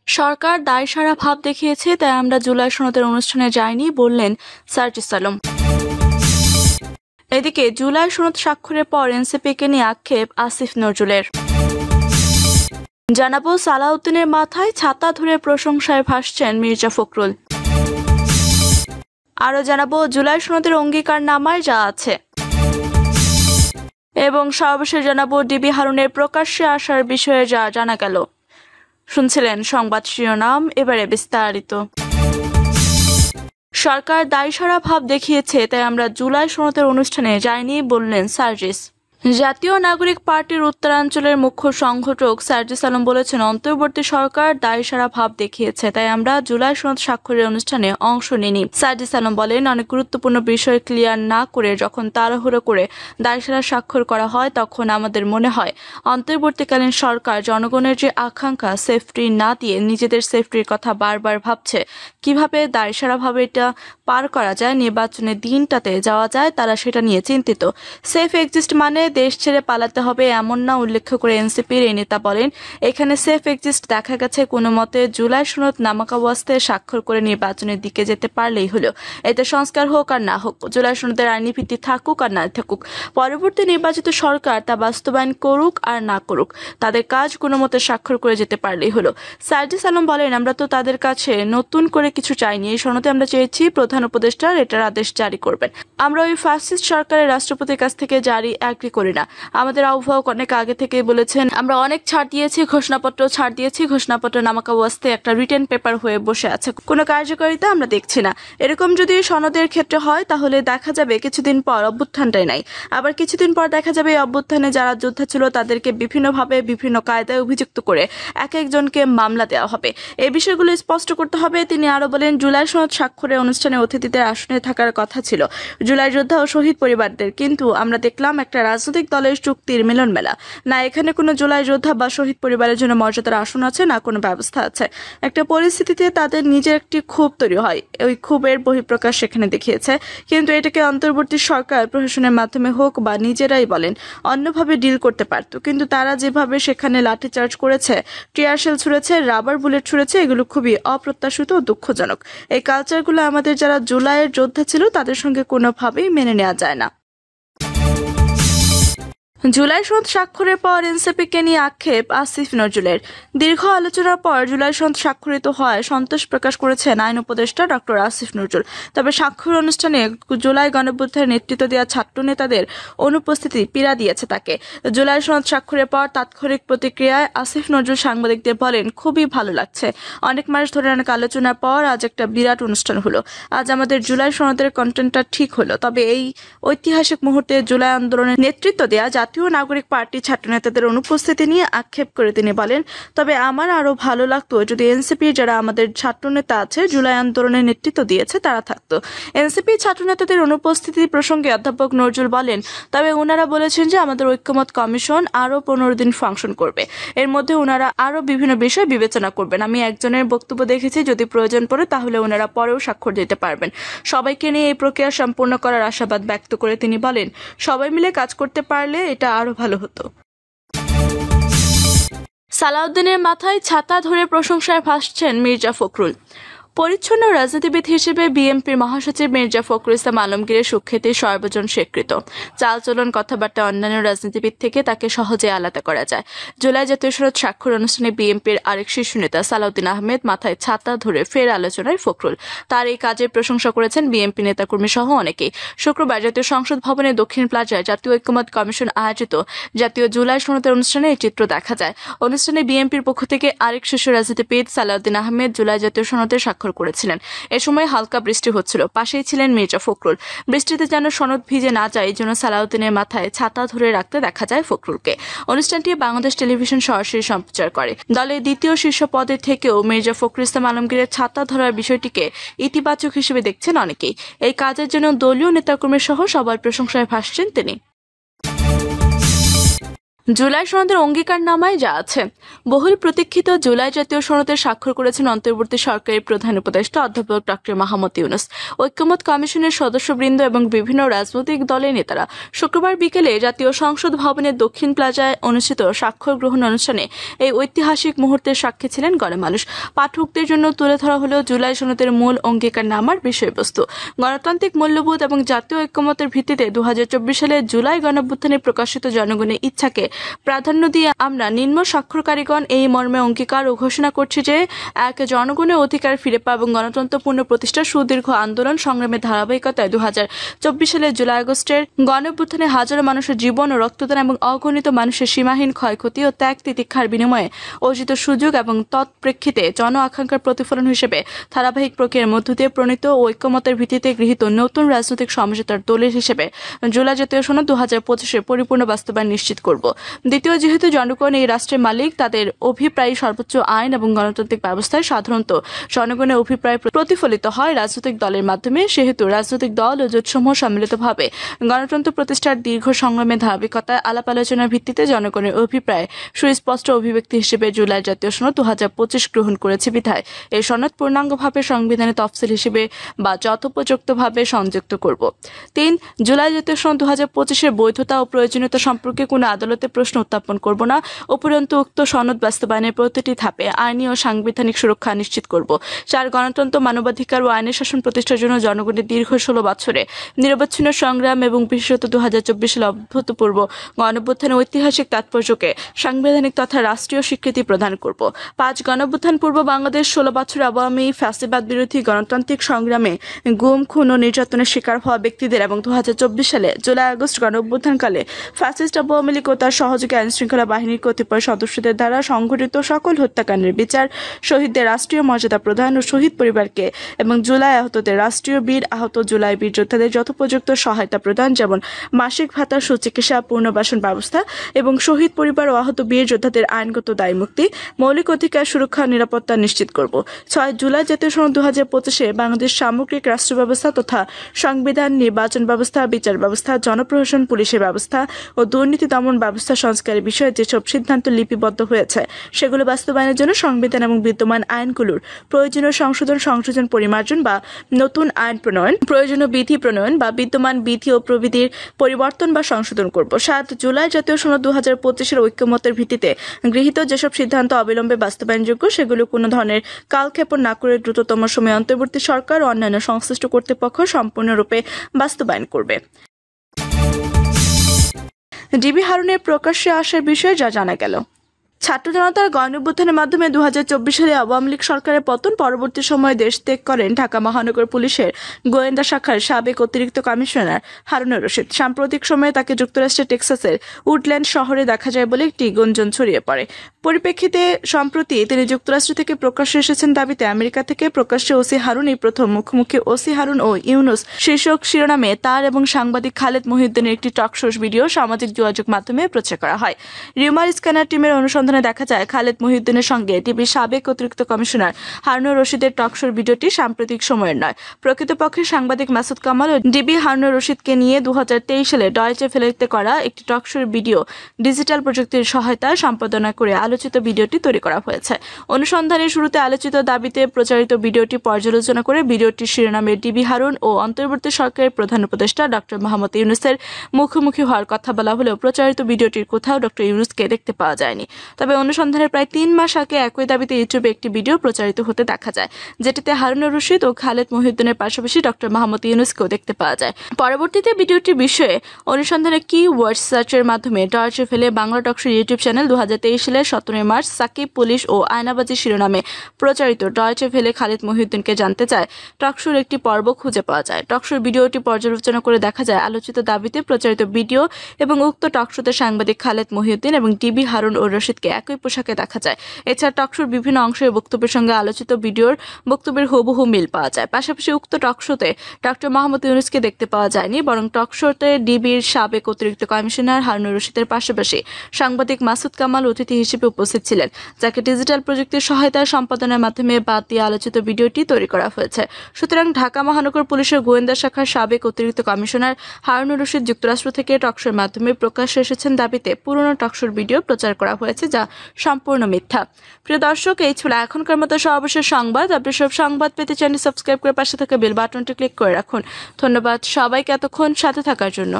সরকার দায়সারা ভাব দেখিয়েছে, তাই আমরা জুলাই সনদের অনুষ্ঠানে যাইনি, বললেন সার্জিস আলম। এদিকে জুলাই সনদ স্বাক্ষরের পর এনসিপিকে নিয়ে আক্ষেপ আসিফ নজরুলের। জানাবো সালাউদ্দিনের মাথায় ছাতা ধরে প্রশংসায় ভাসছেন মির্জা ফখরুল। আরো জানাবো জুলাই সনদের অঙ্গীকারনামায় যা আছে, এবং সর্বশেষ জানাবো ডিবি হারুনের প্রকাশ্যে আসার বিষয়ে যা জানা গেল। শুনছিলেন সংবাদ শিরোনাম, এবারে বিস্তারিত। সরকার দায়সারা ভাব দেখিয়েছে, তাই আমরা জুলাই সনদের অনুষ্ঠানে যাইনি, বললেন সার্জিস। জাতীয় নাগরিক পার্টির উত্তরাঞ্চলের মুখ্য সংগঠক সার্জিস আলম বলেছেন, অন্তর্বর্তী সরকার দায়সারা ভাব দেখিয়েছে, তাই আমরা জুলাই সনদ স্বাক্ষরের অনুষ্ঠানে অংশ নিইনি। সার্জিস আলম বলেন, অনেক গুরুত্বপূর্ণ বিষয় ক্লিয়ার না করে যখন তাড়াহুড়ো করে দায়সারা স্বাক্ষর করা হয়, তখন আমাদের মনে হয় অন্তর্বর্তীকালীন সরকার জনগণের যে আকাঙ্ক্ষা সেফটি না দিয়ে নিজেদের সেফটির কথা বারবার ভাবছে। কিভাবে দায়সারাভাবে এটা পার করা যায়, নির্বাচনের দিনটাতে যাওয়া যায়, তারা সেটা নিয়ে চিন্তিত। সেফ এক্সিস্ট মানে দেশ ছেড়ে পালাতে হবে এমন না, উল্লেখ করে এনসিপির এই নেতা বলেন, এখানে সেফ এক্সিস্ট দেখা গেছে কোনো মতে জুলাই সনদ নামাকাবস্থায় স্বাক্ষর করে নির্বাচনের দিকে যেতে পারলেই হলো। এতে সংস্কার হোক আর না হোক, জুলাই সনদের আইনি ভিত্তি থাকুক আর না থাকুক, পরবর্তী নির্বাচিত সরকার তা বাস্তবায়ন করুক আর না করুক, তাদের কাজ কোনো মতে স্বাক্ষর করে যেতে পারলেই হলো। সার্জিস আলম বলেন, আমরা তো তাদের কাছে নতুন করে কিছু চাইনি, এই সনদে আমরা চেয়েছি প্রধান উপদেষ্টা এটার আদেশ জারি করবেন। আমরা ওই ফ্যাসিস্ট সরকারের রাষ্ট্রপতির কাছ থেকে জারি এগ্রি করি না। আমাদের আহ্বায়ক অনেক আগে থেকেই বলেছেন, আমরা অনেক ছাড় দিয়েছি, ঘোষণাপত্র ছাড় দিয়েছি, ঘোষণাপত্র নামাকাবস্থায় একটা রিটেন পেপার হয়ে বসে আছে, কোনো কার্যকারিতা আমরা দেখছি না। এরকম যদি সনদের ক্ষেত্রে হয়, তাহলে দেখা যাবে কিছুদিন পর অভ্যুত্থানটাই নাই, আবার কিছুদিন পর দেখা যাবে এই অভ্যুত্থানে যারা যোদ্ধা ছিল তাদেরকে বিভিন্নভাবে বিভিন্ন কায়দায় অভিযুক্ত করে এক একজনকে মামলা দেওয়া হবে। এই বিষয়গুলো স্পষ্ট করতে হবে। তিনি আরো বলেন, জুলাই সনদ স্বাক্ষরের অনুষ্ঠানে অতিথিদের আসনে থাকার কথা ছিল জুলাই যোদ্ধা ও শহীদ পরিবারদের, কিন্তু আমরা দেখলাম একটা রাজনৈতিক দলের চুক্তির মিলন মেলা। না এখানে কোনো জুলাই যোদ্ধা বা শহীদ পরিবারের জন্য মর্যাদার আসন আছে, না কোনো ব্যবস্থা আছে। একটা পরিস্থিতিতে তাদের নিজের একটি ক্ষোভ তৈরি হয়, ওই ক্ষোভের বহিঃপ্রকাশ সেখানে দেখিয়েছে, কিন্তু এটাকে অন্তর্বর্তী সরকার প্রশাসনের মাধ্যমে হোক বা নিজেরাই বলেন অন্যভাবে ডিল করতে পারত, কিন্তু তারা যেভাবে সেখানে লাঠিচার্জ করেছে, টিয়ারশেল ছুড়েছে, রাবার বুলেট ছুড়েছে, এগুলো খুবই অপ্রত্যাশিত ও দুঃখজনক। এই কালচারগুলো আমাদের যারা জুলাইয়ের যোদ্ধা ছিল তাদের সঙ্গে কোনোভাবেই মেনে নেওয়া যায় না। জুলাই সনদ স্বাক্ষরের পর এনসিপিকে নিয়ে আক্ষেপ আসিফ নজরুলের। দীর্ঘ আলোচনার পর জুলাই সনদ স্বাক্ষরিত হয় সন্তোষ প্রকাশ করেছেন আইন উপদেষ্টা ডক্টর আসিফ নজরুল। তবে স্বাক্ষর অনুষ্ঠানে জুলাই গণঅভ্যুত্থানের নেতৃত্ব দেওয়া ছাত্র নেতাদের অনুপস্থিতি পীড়া দিয়েছে তাকে। জুলাই সনদ স্বাক্ষরের পর তাৎক্ষণিক প্রতিক্রিয়ায় আসিফ নজরুল সাংবাদিকদের বলেন, খুবই ভালো লাগছে, অনেক মাস ধরে অনেক আলোচনার পর আজ একটা বিরাট অনুষ্ঠান হলো। আজ আমাদের জুলাই সনদের কন্টেন্টটা ঠিক হলো। তবে এই ঐতিহাসিক মুহূর্তে জুলাই আন্দোলনের নেতৃত্ব দেওয়া জাতীয় নাগরিক পার্টি ছাত্র নেতাদের অনুপস্থিতি নিয়ে আক্ষেপ করে তিনি বলেন, তবে আমার আরো ভালো লাগতো যদি এনসিপি যারা আমাদের ছাত্র নেতা আছে জুলাই আন্দোলনের নেতৃত্ব দিয়েছে তারা থাকতো। এনসিপি ছাত্র নেতাদের অনুপস্থিতি প্রসঙ্গে অধ্যাপক নজরুল বলেন, তবে ওনারা বলেছেন যে আমাদের ঐক্যমত কমিশন আরো 15 দিন ফাংশন করবে, এর মধ্যে ওনারা আরো বিভিন্ন বিষয় বিবেচনা করবেন। আমি একজনের বক্তব্য দেখেছি, যদি প্রয়োজন পড়ে তাহলে ওনারা পরেও স্বাক্ষর দিতে পারবেন। সবাইকে নিয়ে এই প্রক্রিয়া সম্পূর্ণ করার আশাবাদ ব্যক্ত করে তিনি বলেন, সবাই মিলে কাজ করতে পারলে এটা আরো ভালো হতো। সালাউদ্দিনের মাথায় ছাতা ধরে প্রশংসায় ভাসছেন মির্জা ফখরুল। পরিচ্ছন্ন রাজনীতিবিদ হিসেবে বিএনপির মহাসচিব মির্জা ফখরুল ইসলাম আলমগীরের সুখ্যাতি সর্বজন স্বীকৃত। চালচলন, কথাবার্তা অন্যান্য রাজনীতিবিদ থেকে তাকে সহজে আলাদা করা যায়। জুলাই জাতীয় সনদ স্বাক্ষর অনুষ্ঠানে বিএনপির আরেক শীর্ষ নেতা সালাউদ্দিন আহমেদ মাথায় ছাতা ধরে ফের আলোচনায় ফখরুল। তার এই কাজের প্রশংসা করেছেন বিএনপি নেতাকর্মী সহ অনেকেই। শুক্রবার জাতীয় সংসদ ভবনে দক্ষিণ প্লাজায় জাতীয় ঐক্যমত কমিশন আয়োজিত জাতীয় জুলাই সনদের অনুষ্ঠানে এই চিত্র দেখা যায়। অনুষ্ঠানে বিএনপির পক্ষ থেকে আরেক শীর্ষ রাজনীতিবিদ সালাউদ্দিন আহমেদ জুলাই জাতীয় সনদের স্বাক্ষর করেছিলেন। এ সময় হালকা বৃষ্টি হচ্ছিল, পাশেই ছিলেন মির্জা ফখরুল। বৃষ্টিতে যেন সনদ ভিজে না যায়, এই জন্য সালাউদ্দিনের মাথায় ছাতা ধরে রাখতে দেখা যায় ফখরুলকে। অনুষ্ঠানটি বাংলাদেশ টেলিভিশন সরাসরি সম্প্রচার করে। দলের দ্বিতীয় শীর্ষ পদে থেকেও মির্জা ফখরুল ইসলাম আলমগীরের ছাতা ধরার বিষয়টিকে ইতিবাচক হিসেবে দেখছেন অনেকেই। এই কাজের জন্য দলীয় নেতাকর্মী সহ সবার প্রশংসায় ভাসছেন তিনি। জুলাই সনদের অঙ্গীকারনামায় যা আছে। বহুল প্রতীক্ষিত জুলাই জাতীয় সনদে স্বাক্ষর করেছেন অন্তর্বর্তী সরকারের প্রধান উপদেষ্টা অধ্যাপক ডক্টর মাহমুদ ইউনূস, ঐকমত্য কমিশনের সদস্যবৃন্দ এবং বিভিন্ন রাজনৈতিক দলের নেতারা শুক্রবার বিকেলে জাতীয় সংসদ ভবনের দক্ষিণ প্লাজায় অনুষ্ঠিত স্বাক্ষর গ্রহণ অনুষ্ঠানে এই ঐতিহাসিক মুহূর্তের সাক্ষী ছিলেন গণমানুষ। পাঠকদের জন্য তুলে ধরা হলো জুলাই সনদের মূল অঙ্গীকারনামার বিষয়বস্তু। গণতান্ত্রিক মূল্যবোধ এবং জাতীয় ঐকমত্যের ভিত্তিতে 2024 সালে জুলাই গণঅভ্যুত্থানে প্রকাশিত জনগণের ইচ্ছাকে প্রাধান্য দিয়ে আমরা নিম্ন স্বাক্ষরকারীগণ এই মর্মে অঙ্গীকার ও ঘোষণা করছি যে এক, জনগণের অধিকার ফিরে পাওয়া এবং গণতন্ত্র পুনঃপ্রতিষ্ঠার সুদীর্ঘ আন্দোলন সংগ্রামের ধারাবাহিকতায় 2024 সালের জুলাই আগস্টের গণঅভ্যুত্থানে হাজারো মানুষের জীবন ও রক্তদান এবং অগণিত মানুষের সীমাহীন ক্ষয়ক্ষতি ও ত্যাগ তিতিক্ষার বিনিময়ে অর্জিত সুযোগ এবং তৎপ্রেক্ষিতে জন আকাঙ্ক্ষার প্রতিফলন হিসেবে ধারাবাহিক প্রক্রিয়ার মধ্য দিয়ে প্রণীত ও ঐকমত্যের ভিত্তিতে গৃহীত নতুন রাজনৈতিক সমঝোতার দলিল হিসেবে জুলাই জাতীয় সনদ 2025-এর পরিপূর্ণ বাস্তবায়ন নিশ্চিত করব। দ্বিতীয়, যেহেতু জনগণ এই রাষ্ট্রের মালিক, তাদের অভিপ্রায় সর্বোচ্চ আইন এবং গণতান্ত্রিক ব্যবস্থায় সাধারণত জনগণের অভিপ্রায় প্রতিফলিত হয় রাজনৈতিক দলের মাধ্যমে, সেহেতু রাজনৈতিক দল ও জোটসমূহ সম্মিলিতভাবে গণতন্ত্র প্রতিষ্ঠার দীর্ঘ সংগ্রামের ধারাবাহিকতায় আলাপ আলোচনার ভিত্তিতে জনগণের অভিপ্রায় সুস্পষ্ট অভিব্যক্তি হিসেবে জুলাই জাতীয় সনদ 2025 গ্রহণ করেছে বিধায় এই সনদ পূর্ণাঙ্গভাবে সংবিধানের তফসিল হিসেবে বা যথোপযুক্তভাবে সংযুক্ত করব। 3, জুলাই জাতীয় সনদ 2025-এর বৈধতা ও প্রয়োজনীয়তা সম্পর্কে কোনো আদালতে প্রশ্ন উত্থাপন করব না। উপরন্তু উক্ত সনদ বাস্তবায়নের প্রতিটি ধাপে আইনি ও সাংবিধানিক সুরক্ষা নিশ্চিত করব। 4, গণতন্ত্র, মানবাধিকার ও আইনের শাসন প্রতিষ্ঠার জন্য জনগণের দীর্ঘ 16 বছরে নিরবচ্ছিন্ন সংগ্রাম এবং বিশেষত 2024 সালে অভূতপূর্ব গণঅভ্যুত্থানের ঐতিহাসিক তাৎপর্যকে সাংবিধানিক তথা রাষ্ট্রীয় স্বীকৃতি প্রদান করব। 5, গণঅভ্যুত্থান পূর্ব বাংলাদেশ 16 বছর আওয়ামী ফ্যাসিবাদ বিরোধী গণতান্ত্রিক সংগ্রামে গুম, খুন ও নির্যাতনের শিকার হওয়া ব্যক্তিদের এবং 2024 সালে জুলাই আগস্ট গণঅভ্যুত্থানকালে ফ্যাসিস্ট আওয়ামী লীগ ও তার সহযোগী আইনশৃঙ্খলা বাহিনীর কতিপয় সদস্যদের দ্বারা সংঘটিত সকল হত্যাকাণ্ডের বিচার, শহীদদের রাষ্ট্রীয় মর্যাদা প্রদান ও শহীদ পরিবারকে এবং জুলাই আহতদের রাষ্ট্রীয় বীর আহত জুলাই বীর যোদ্ধাদের যথোপযুক্ত সহায়তা প্রদান, যেমন মাসিক ভাতা, সুচিকিৎসা, পুনর্বাসন ব্যবস্থা এবং শহীদ পরিবার ও আহত বীর যোদ্ধাদের আইনগত দায় মুক্তি, মৌলিক অধিকার সুরক্ষা নিরাপত্তা নিশ্চিত করব। 6, জুলাই জাতীয় সনদ 2025-এ বাংলাদেশ সামগ্রিক রাষ্ট্র ব্যবস্থা তথা সংবিধান, নির্বাচন ব্যবস্থা, বিচার ব্যবস্থা, জনপ্রশাসন, পুলিশের ব্যবস্থা ও দুর্নীতি দমন ব্যবস্থা সংস্কারের বিষয়ে যেসব সিদ্ধান্ত লিপিবদ্ধ হয়েছে সেগুলো বাস্তবায়নের জন্য সংবিধান এবং বিদ্যমান আইনগুলোর প্রয়োজনীয় সংশোধন পরিমার্জন বা নতুন আইন প্রণয়ন, প্রয়োজনীয় বিধি প্রণয়ন বা বিদ্যমান বিধি ও প্রবিধির পরিবর্তন বা সংশোধন করব। 7, জুলাই জাতীয় সনদ 2025-এর ঐকমত্যের ভিত্তিতে গৃহীত যেসব সিদ্ধান্ত অবিলম্বে বাস্তবায়নযোগ্য সেগুলো কোনো ধরনের কালক্ষেপণ না করে দ্রুততম সময়ে অন্তর্বর্তী সরকার ও অন্যান্য সংশ্লিষ্ট কর্তৃপক্ষ সম্পূর্ণরূপে বাস্তবায়ন করবে। ডিবি হারুনের প্রকাশ্যে আসার বিষয়ে যা জানা গেল। ছাত্র জনতার গণঅভ্যুত্থানের মাধ্যমে 2024 সালে আওয়ামী লীগ সরকারের পতন পরবর্তী সময়ে দেশ ত্যাগ করেন ঢাকা মহানগর পুলিশের গোয়েন্দা শাখার সাবেক অতিরিক্ত কমিশনার হারুনুর রশিদ। সাম্প্রতিক সময়ে তাকে যুক্তরাষ্ট্রের টেক্সাসের উডল্যান্ড শহরে দেখা যায় বলে একটি গুঞ্জন ছড়িয়ে পড়ে। পরিপ্রেক্ষিতে সম্প্রতি তিনি যুক্তরাষ্ট্র থেকে প্রকাশ্যে এসেছেন দাবিতে আমেরিকা থেকে প্রকাশ্যে ওসি হারুন এই প্রথম মুখোমুখি ওসি হারুন ও ইউনুস শীর্ষক শিরোনামে তার এবং সাংবাদিক খালেদ মহিউদ্দিনের একটি টকশো ভিডিও সামাজিক যোগাযোগ মাধ্যমে প্রচার করা হয়। রিউমার স্ক্যানার টিমের অনুসন্ধানে দেখা যায় খালেদ মহিউদ্দিনের সঙ্গে ডিবির সাবেক অতিরিক্ত কমিশনার হারুনুর রশিদের টকশোর ভিডিওটি সাম্প্রতিক সময়ের নয়। প্রকৃতপক্ষে সাংবাদিক মাসুদ কামাল ও ডিবি হারুনুর রশিদকে নিয়ে 2023 সালে ডয়েচে ভেলেতে করা একটি টকশোর ভিডিও ডিজিটাল প্রযুক্তির সহায়তায় সম্পাদনা করে আলোচিত ভিডিওটি তৈরি করা হয়েছে। অনুসন্ধানের শুরুতে আলোচিত দাবিতে প্রচারিত ভিডিওটি পর্যালোচনা করে ভিডিওটির শিরোনামে ডিবি হারুন ও অন্তর্বর্তী সরকারের প্রধান উপদেষ্টা ডক্টর মাহমুদ ইউনূসের মুখোমুখি হওয়ার কথা বলা হলেও প্রচারিত ভিডিওটির কোথাও ডক্টর ইউনূসকে দেখতে পাওয়া যায়নি। তবে অনুসন্ধানের প্রায় 3 মাস আগে একই দাবিতে ইউটিউবে একটি ভিডিও প্রচারিত হতে দেখা যায়, যেটিতে হারুনুর রশিদ ও খালেদ মহিউদ্দিনের পাশাপাশি ডক্টর মাহমুদ ইউনূসকেও দেখতে পাওয়া যায়। পরবর্তীতে ভিডিওটির বিষয়ে অনুসন্ধানে কি-ওয়ার্ড সার্চের মাধ্যমে ডয়েচে ভেলে বাংলা টকশোর ইউটিউব চ্যানেল 2023 সালের 17 মার্চ সাকিব, পুলিশ ও আয়নাবাজি শিরোনামে প্রচারিত ডয়েচে ভেলে খালেদ মহিউদ্দিনকে জানতে চায় টকশোর একটি পর্ব খুঁজে পাওয়া যায়। টকশোর ভিডিওটি পর্যালোচনা করে দেখা যায় আলোচিত দাবিতে প্রচারিত ভিডিও এবং উক্ত টকশোতে সাংবাদিক খালেদ মহিউদ্দিন এবং ডিবি হারুন ও রশিদকে মাহমুদকে একই পোশাকে দেখা যায়। এছাড়া টকশোর বিভিন্ন অংশের বক্তব্যের সঙ্গে আলোচিত ভিডিওর বক্তব্যের হুবহু মিল পাওয়া যায়। পাশাপাশি উক্ত টকশোতে ডক্টর মোহাম্মদ ইউনূসকে দেখতে পাওয়া যায়নি, বরং টকশোতে ডিবির সাবেক অতিরিক্ত কমিশনার হারুনুর রশিদের পাশাপাশি সাংবাদিক মাসুদ কামাল অতিথি হিসেবে উপস্থিত ছিলেন, যাকে ডিজিটাল প্রযুক্তির সহায়তায় সম্পাদনের মাধ্যমে বাদ দিয়ে আলোচিত ভিডিওটি তৈরি করা হয়েছে। সুতরাং ঢাকা মহানগর পুলিশের গোয়েন্দা শাখার সাবেক অতিরিক্ত কমিশনার হারুনুর রশিদ যুক্তরাষ্ট্র থেকে টকশোর মাধ্যমে প্রকাশ্যে এসেছেন দাবিতে পুরনো টকশোর ভিডিও প্রচার করা হয়েছে, যা সম্পূর্ণ মিথ্যা। প্রিয় দর্শক, এই ছিল এখনকার মতো সর্বশেষ সংবাদ। আপনি সব সংবাদ পেতে চ্যানেল সাবস্ক্রাইব করে পাশে থাকা বেল বাটনটি ক্লিক করে রাখুন। ধন্যবাদ সবাইকে এতক্ষণ সাথে থাকার জন্য।